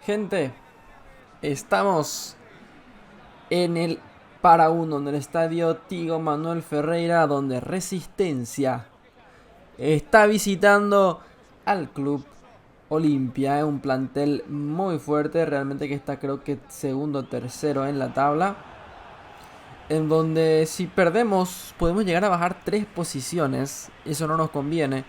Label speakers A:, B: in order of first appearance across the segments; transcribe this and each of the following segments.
A: Gente, estamos en el para uno en el estadio Tigo Manuel Ferreira, donde Resistencia está visitando al Club Olimpia. Es un plantel muy fuerte, realmente que está creo que segundo o tercero en la tabla. En donde si perdemos podemos llegar a bajar 3 posiciones. Eso no nos conviene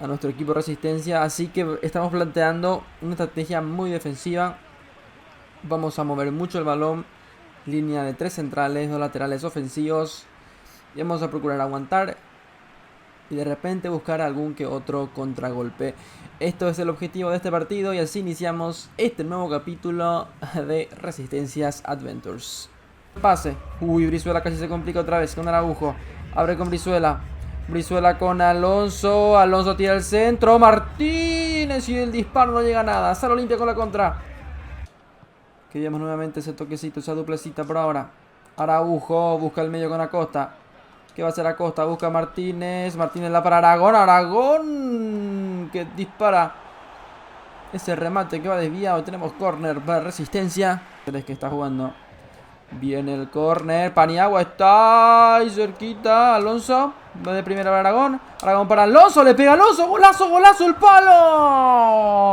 A: a nuestro equipo Resistencia. Así que estamos planteando una estrategia muy defensiva. Vamos a mover mucho el balón. Línea de 3 centrales, 2 laterales ofensivos. Y vamos a procurar aguantar y de repente buscar algún que otro contragolpe. Esto es el objetivo de este partido y así iniciamos este nuevo capítulo de Resistencias Adventures. Pase. Uy, Brizuela casi se complica otra vez con Araujo. Abre con Brizuela. Brizuela con Alonso. Alonso tira el centro. Martínez y el disparo no llega a nada. Sale Olimpia con la contra. Queríamos nuevamente ese toquecito, esa duplecita por ahora. Araujo busca el medio con Acosta. ¿Qué va a hacer Acosta? Busca a Martínez. Martínez la para Aragón. Aragón que dispara. Ese remate que va desviado. Tenemos córner para Resistencia. Es que está jugando. Viene el córner. Paniagua está ahí cerquita. Alonso. Va de primera para Aragón. Aragón para Alonso. Le pega Alonso. Golazo, golazo. El palo.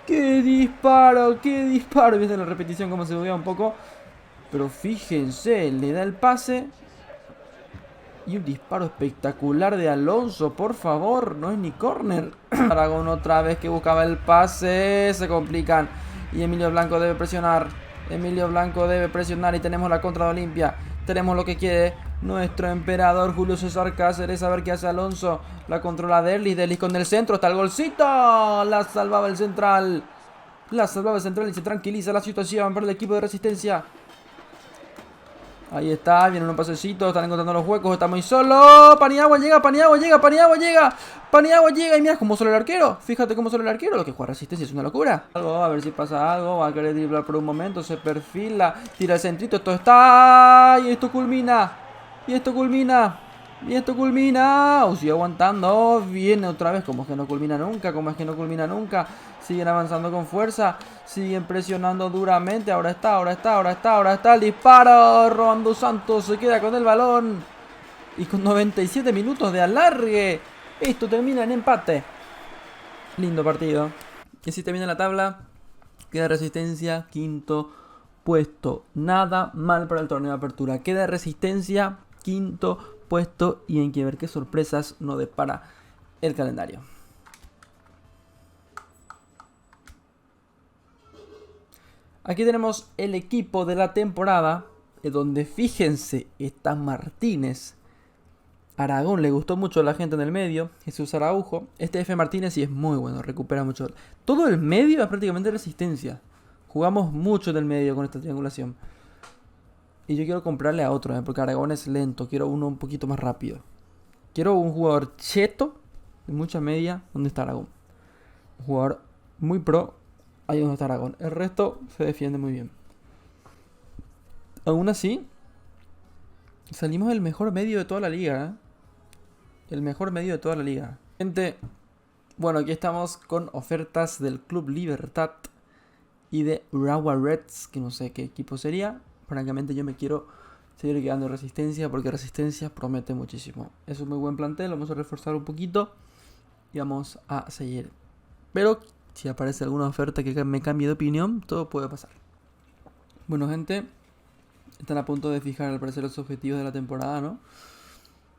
A: ¡Qué disparo! ¡Qué disparo! Viste la repetición como se movía un poco. Pero fíjense, le da el pase. Y un disparo espectacular de Alonso, por favor. No es ni córner. Aragón otra vez que buscaba el pase. Se complican. Y Emilio Blanco debe presionar. Emilio Blanco debe presionar. Y tenemos la contra de Olimpia. Tenemos lo que quiere nuestro emperador Julio César Cáceres. A ver qué hace Alonso. La controla Derlis. Derlis con el centro. Está el golcito. La salvaba el central. La salvaba el central y se tranquiliza la situación para el equipo de Resistencia. Ahí está, viene un pasecito, están encontrando los huecos, está muy solo. Paniagua llega, Paniagua llega, Paniagua llega. Paniagua llega y mira cómo solo el arquero. Fíjate cómo solo el arquero. Lo que juega Resistencia es una locura. Algo, a ver si pasa algo. Va a querer driblar por un momento, se perfila, tira el centrito, esto está. Y esto culmina. Y esto culmina. Y esto culmina. Sigue aguantando. Viene otra vez. Como es que no culmina nunca. Como es que no culmina nunca. Siguen avanzando con fuerza. Siguen presionando duramente. Ahora está, ahora está, ahora está, ahora está. El disparo. Robando Santos se queda con el balón. Y con 97 minutos de alargue. Esto termina en empate. Lindo partido. Y así termina la tabla. Queda Resistencia quinto puesto. Nada mal para el torneo de apertura. Queda Resistencia quinto puesto. Y hay que ver qué sorpresas nos depara el calendario. Aquí tenemos el equipo de la temporada, donde fíjense, está Martínez. Aragón le gustó mucho a la gente en el medio. Jesús Araujo. Este F. Martínez sí es muy bueno, recupera mucho. Todo el medio es prácticamente Resistencia. Jugamos mucho del medio con esta triangulación. Y yo quiero comprarle a otro, porque Aragón es lento. Quiero uno un poquito más rápido. Quiero un jugador cheto, de mucha media. ¿Dónde está Aragón? Un jugador muy pro. Ahí donde está Aragón. El resto se defiende muy bien. Aún así, salimos el mejor medio de toda la liga, ¿eh? El mejor medio de toda la liga. Gente, bueno, aquí estamos con ofertas del Club Libertad y de Urawa Reds, que no sé qué equipo sería. Francamente yo me quiero seguir quedando en Resistencia porque Resistencia promete muchísimo. Es un muy buen plantel, vamos a reforzar un poquito y vamos a seguir. Pero si aparece alguna oferta que me cambie de opinión, todo puede pasar. Bueno, gente, están a punto de fijar al parecer los objetivos de la temporada, ¿no?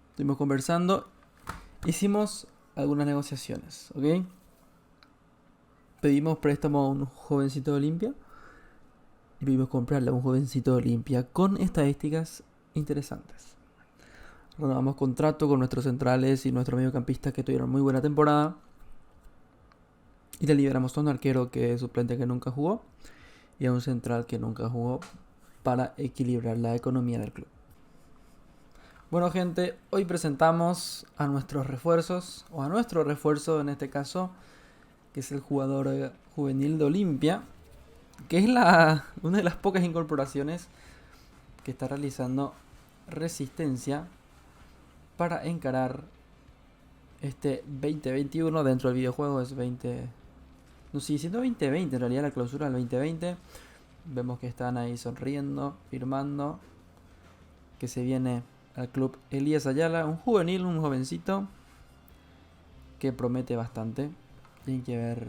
A: Estuvimos conversando. Hicimos algunas negociaciones, ¿ok? Pedimos préstamo a un jovencito de Olimpia. Y pedimos comprarle a un jovencito de Olimpia con estadísticas interesantes. Renovamos contrato con nuestros centrales y nuestros mediocampistas que tuvieron muy buena temporada. Y le liberamos a un arquero que es suplente que nunca jugó. Y a un central que nunca jugó para equilibrar la economía del club. Bueno, gente, hoy presentamos a nuestros refuerzos, o a nuestro refuerzo en este caso, que es el jugador juvenil de Olimpia, que es una de las pocas incorporaciones que está realizando Resistencia para encarar este 2021. Dentro del videojuego es 20... No, sigue siendo 2020 en realidad la clausura del 2020. Vemos que están ahí sonriendo, firmando. Que se viene al club Elías Ayala, un juvenil, un jovencito que promete bastante. Tienen que ver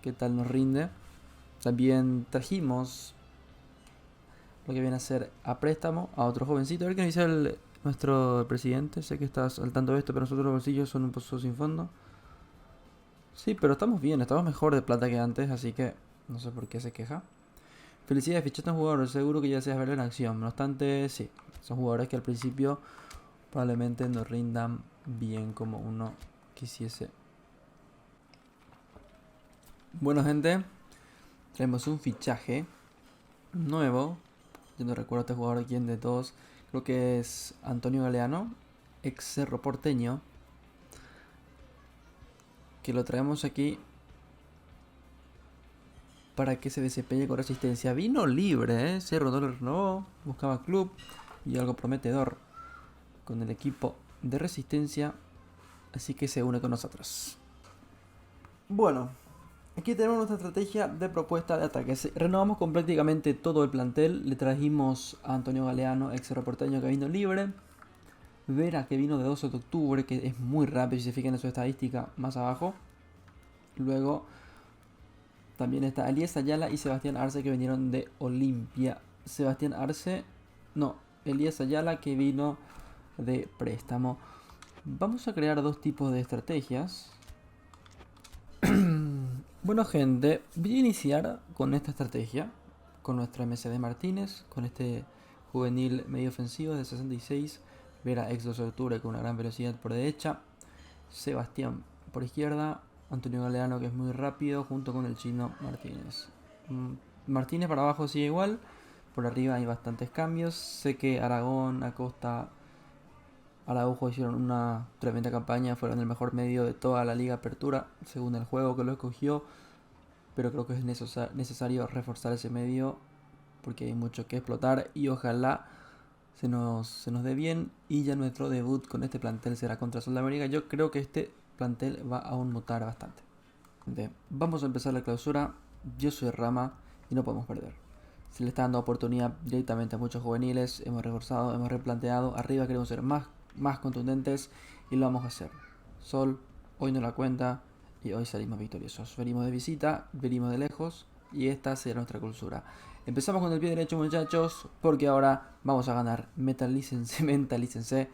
A: qué tal nos rinde. También trajimos lo que viene a ser a préstamo a otro jovencito. A ver qué nos dice nuestro presidente. Sé que estás al tanto de esto, pero nosotros los bolsillos son un pozo sin fondo. Sí, pero estamos bien, estamos mejor de plata que antes, así que no sé por qué se queja. Felicidades, fichaste a un jugador, seguro que ya seas verlo en acción. No obstante, sí, son jugadores que al principio probablemente no rindan bien como uno quisiese. Bueno, gente, tenemos un fichaje nuevo. Yo no recuerdo a este jugador quién de todos. Creo que es Antonio Galeano, ex Cerro Porteño. Que lo traemos aquí para que se desempeñe con Resistencia. Vino libre, Cerro no lo renovó, buscaba club y algo prometedor con el equipo de Resistencia. Así que se une con nosotros. Bueno, aquí tenemos nuestra estrategia de propuesta de ataque. Renovamos con prácticamente todo el plantel. Le trajimos a Antonio Galeano, ex Cerro Porteño, que vino libre. Vera, que vino de 12 de octubre, que es muy rápido si se fijan en su estadística más abajo. Luego también está Elías Ayala y Sebastián Arce, que vinieron de Olimpia. Sebastián Arce, no, Elías Ayala, que vino de préstamo. Vamos a crear dos tipos de estrategias. Bueno, gente, voy a iniciar con esta estrategia, con nuestro MCD Martínez, con este juvenil medio ofensivo de 66, Vera ex 12 de octubre con una gran velocidad por derecha, Sebastián por izquierda, Antonio Galeano que es muy rápido junto con el chino Martínez. Martínez para abajo sigue igual, por arriba hay bastantes cambios, sé que Aragón, Acosta, Araujo hicieron una tremenda campaña, fueron el mejor medio de toda la Liga Apertura, según el juego que lo escogió, pero creo que es necesario reforzar ese medio porque hay mucho que explotar y ojalá se nos dé bien y ya nuestro debut con este plantel será contra Sudamérica. Yo creo que este plantel va a aún mutar bastante. Vamos a empezar la clausura, yo soy Rama y no podemos perder. Se le está dando oportunidad directamente a muchos juveniles, hemos reforzado, hemos replanteado, arriba queremos ser más contundentes y lo vamos a hacer. Sol, hoy no la cuenta y hoy salimos victoriosos. Venimos de visita, venimos de lejos y esta será nuestra clausura. Empezamos con el pie derecho, muchachos, porque ahora vamos a ganar. Mentalícense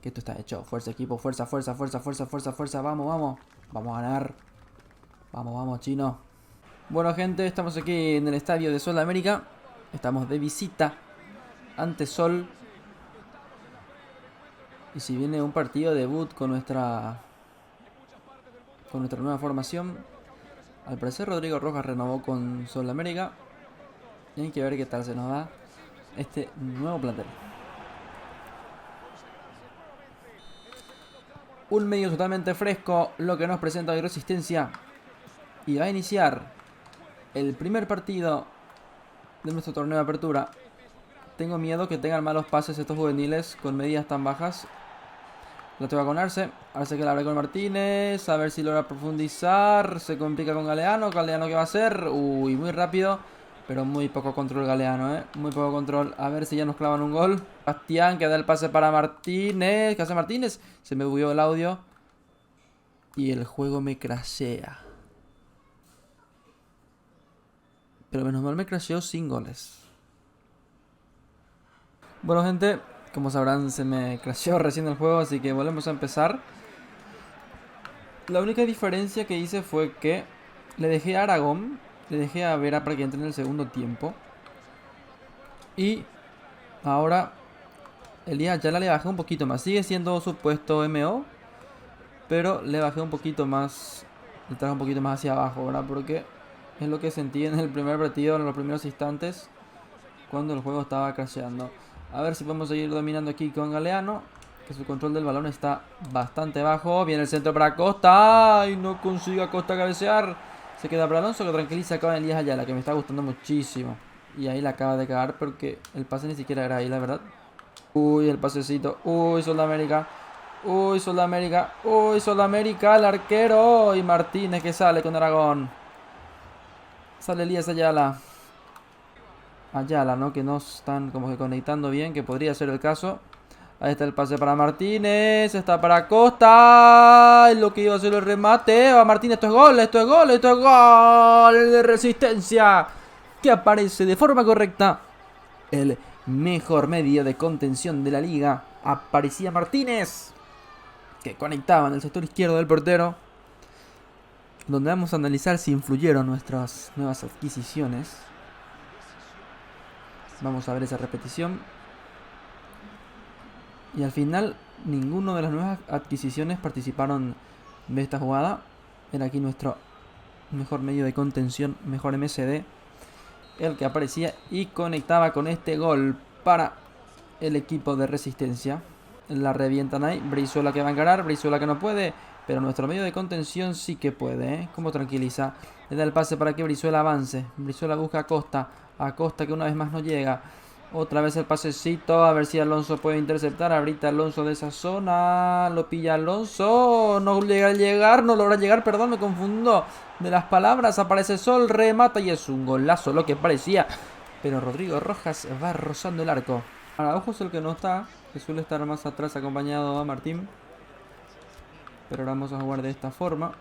A: que esto está hecho. Fuerza equipo, fuerza, fuerza, fuerza, fuerza, fuerza, fuerza, vamos, vamos. Vamos a ganar. Vamos, vamos, chino. Bueno, gente, estamos aquí en el estadio de Sol de América. Estamos de visita ante Sol. Y si viene un partido debut con nuestra nueva formación. Al parecer Rodrigo Rojas renovó con Sol de América. Y hay que ver qué tal se nos da este nuevo plantel. Un medio totalmente fresco, lo que nos presenta hoy Resistencia. Y va a iniciar el primer partido de nuestro torneo de apertura. Tengo miedo que tengan malos pases estos juveniles con medidas tan bajas. La toca con Arce. Arce que la abre con Martínez. A ver si logra profundizar. Se complica con Galeano. Galeano que va a hacer. Uy, muy rápido. Pero muy poco control Galeano, muy poco control. A ver si ya nos clavan un gol. Bastián que da el pase para Martínez. ¿Qué hace Martínez? Se me bugueó el audio. Y el juego me crashea. Pero menos mal me crasheó sin goles. Bueno, gente, como sabrán se me crasheó recién el juego, así que volvemos a empezar. La única diferencia que hice fue que le dejé a Aragón, le dejé a Vera para que entre en el segundo tiempo. Y ahora Elías ya le bajé un poquito más. Sigue siendo su puesto MO, pero le bajé un poquito más, le traje un poquito más hacia abajo, ¿verdad? Porque es lo que sentí en el primer partido, en los primeros instantes, cuando el juego estaba crasheando. A ver si podemos seguir dominando aquí con Galeano, que su control del balón está bastante bajo. Viene el centro para Costa. ¡Ay! No consigue a Costa cabecear. Se queda para Alonso, que tranquiliza acá en Elías Ayala, que me está gustando muchísimo. Y ahí la acaba de cagar porque el pase ni siquiera era ahí, la verdad. Uy, el pasecito. Uy, Sol de América. Uy, Sudamérica. Uy, Sudamérica, el arquero. Y Martínez que sale con Aragón. Sale Elías Ayala. Ayala, ¿no? Que no están como que conectando bien, que podría ser el caso. Ahí está el pase para Martínez. Está para Costa. Lo que iba a ser el remate. Va Martínez, esto es gol, esto es gol, esto es gol de Resistencia. Que aparece de forma correcta. El mejor medio de contención de la liga. Aparecía Martínez, que conectaba en el sector izquierdo del portero. Donde vamos a analizar si influyeron nuestras nuevas adquisiciones. Vamos a ver esa repetición. Y al final, ninguno de las nuevas adquisiciones participaron de esta jugada. Era aquí nuestro mejor medio de contención, mejor MSD, el que aparecía y conectaba con este gol para el equipo de Resistencia. La revientan ahí. Brizuela que va a encarar, Brizuela que no puede, pero nuestro medio de contención sí que puede, ¿eh? Como tranquiliza. Le da el pase para que Brizuela avance. Brizuela busca a Costa. A Costa que una vez más no llega. Otra vez el pasecito, a ver si Alonso puede interceptar. Ahorita Alonso de esa zona. Lo pilla Alonso. No llega a llegar, no logra llegar, perdón, me confundo de las palabras. Aparece Sol, remata y es un golazo lo que parecía. Pero Rodrigo Rojas va rozando el arco. Araujo es el que no está, que suele estar más atrás acompañado a Martín. Pero ahora vamos a jugar de esta forma.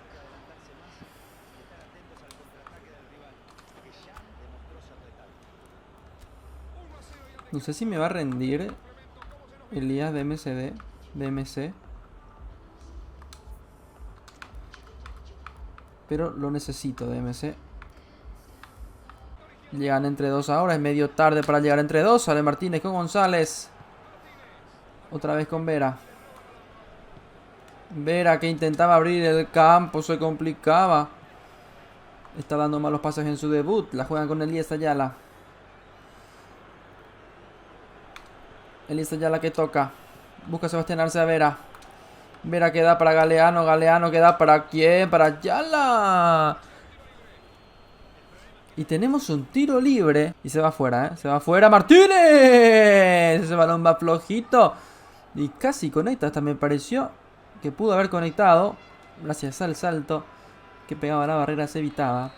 A: No sé si me va a rendir Elías de MCD, de MC. Pero lo necesito de MC. Llegan entre dos ahora, es medio tarde para llegar entre dos. Sale Martínez con González. Otra vez con Vera. Vera que intentaba abrir el campo, se complicaba. Está dando malos pases en su debut. La juegan con Elías Ayala. Elías Ayala que toca. Busca a Sebastián Arce a Vera. Vera que da para Galeano. Galeano que da para quién. Para Ayala. Y tenemos un tiro libre. Y se va afuera, ¿eh? Se va afuera Martínez. Ese balón va flojito. Y casi conecta. Hasta me pareció que pudo haber conectado. Gracias al salto que pegaba la barrera, se evitaba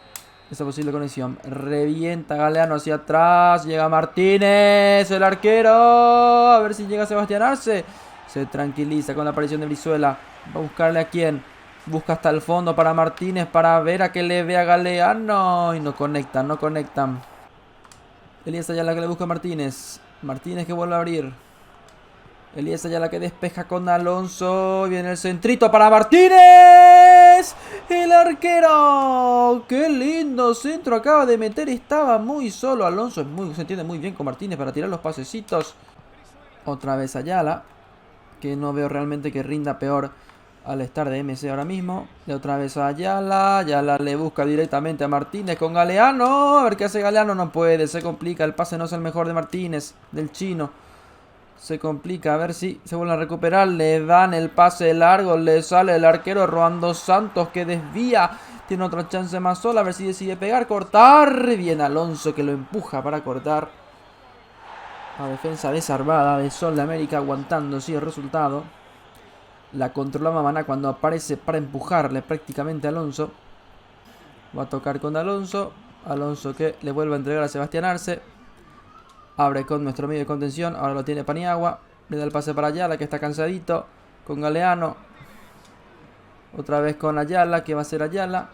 A: esa posible conexión. Revienta Galeano hacia atrás. Llega Martínez, el arquero. A ver si llega Sebastián Arce. Se tranquiliza con la aparición de Brizuela. Va a buscarle a quién. Busca hasta el fondo para Martínez, para ver a que le ve a Galeano. Y no conectan, no conectan. Elías Ayala que le busca a Martínez. Martínez que vuelve a abrir. Elías Ayala que despeja con Alonso. Viene el centrito para Martínez. El arquero. Qué lindo centro acaba de meter. Estaba muy solo Alonso. Se entiende muy bien con Martínez para tirar los pasecitos. Otra vez Ayala. Que no veo realmente que rinda peor al estar de MC ahora mismo. Y otra vez Ayala. Ayala le busca directamente a Martínez con Galeano. A ver qué hace Galeano. No puede. Se complica. El pase no es el mejor de Martínez. Del chino. Se complica, a ver si se vuelven a recuperar. Le dan el pase largo. Le sale el arquero Rolando Santos que desvía. Tiene otra chance más sola. A ver si decide pegar, cortar. Bien Alonso que lo empuja para cortar. La defensa desarmada de Sol de América aguantando sí el resultado. La controlaba Maná cuando aparece para empujarle prácticamente a Alonso. Va a tocar con Alonso. Alonso que le vuelve a entregar a Sebastián Arce. Abre con nuestro medio de contención. Ahora lo tiene Paniagua. Le da el pase para Ayala que está cansadito. Con Galeano. Otra vez con Ayala. Que va a ser Ayala.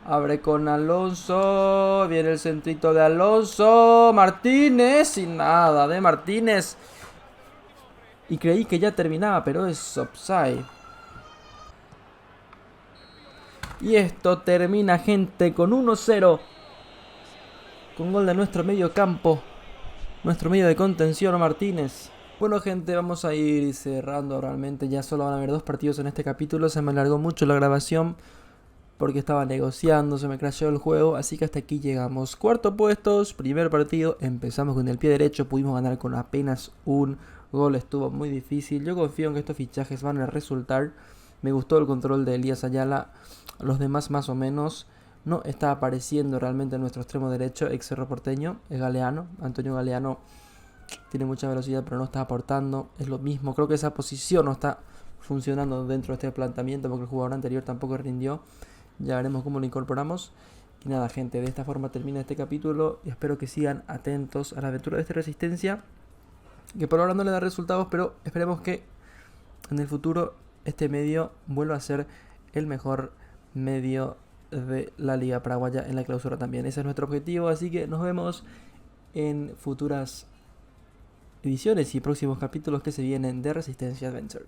A: Abre con Alonso. Viene el centrito de Alonso. Martínez. Y nada de Martínez. Y creí que ya terminaba. Pero es offside. Y esto termina, gente, con 1-0. Con gol de nuestro medio campo. Nuestro medio de contención, Martínez. Bueno, gente, vamos a ir cerrando realmente. Ya solo van a haber 2 partidos en este capítulo. Se me alargó mucho la grabación porque estaba negociando, se me crasheó el juego. Así que hasta aquí llegamos. 4 puestos, primer partido. Empezamos con el pie derecho. Pudimos ganar con apenas un gol. Estuvo muy difícil. Yo confío en que estos fichajes van a resultar. Me gustó el control de Elías Ayala. Los demás más o menos. No está apareciendo realmente en nuestro extremo derecho, ex Cerro Porteño, es Galeano. Antonio Galeano tiene mucha velocidad pero no está aportando. Es lo mismo, creo que esa posición no está funcionando dentro de este planteamiento porque el jugador anterior tampoco rindió. Ya veremos cómo lo incorporamos. Y nada, gente, de esta forma termina este capítulo y espero que sigan atentos a la aventura de esta Resistencia, que por ahora no le da resultados, pero esperemos que en el futuro este medio vuelva a ser el mejor medio de la Liga Paraguaya en la clausura también. Ese es nuestro objetivo, así que nos vemos en futuras ediciones y próximos capítulos que se vienen de Resistencia Adventure.